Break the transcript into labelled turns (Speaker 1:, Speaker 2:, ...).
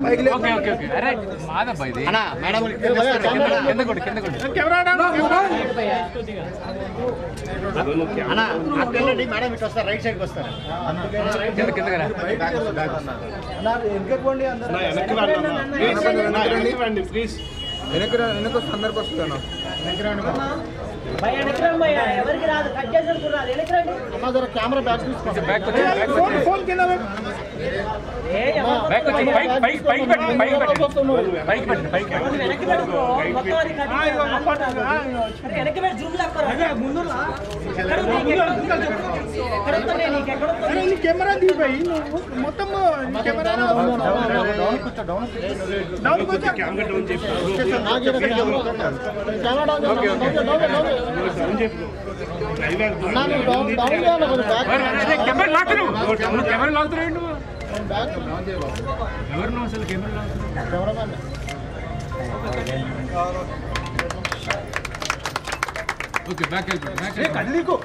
Speaker 1: okay okay okay అరే మాదబ్బా ఇది
Speaker 2: అన్న మేడం
Speaker 1: కింద కొడు
Speaker 2: కెమెరా అన్న అక్కడండి మేడం ఇటు వస్తారు రైట్ సైడ్కి వస్తారు
Speaker 1: కింద
Speaker 3: ప్లీజ్ వెనక అందరికి వస్తుందన్నా
Speaker 2: కెమెరా బ్యాక్
Speaker 1: ఫోన్ కింద
Speaker 3: కెమెరా దిగిపోయి మొత్తం కెమెరా
Speaker 1: ఎవరు అసలు కెమెరా ఓకే బ్యాక్ వెళ్ళిపోయి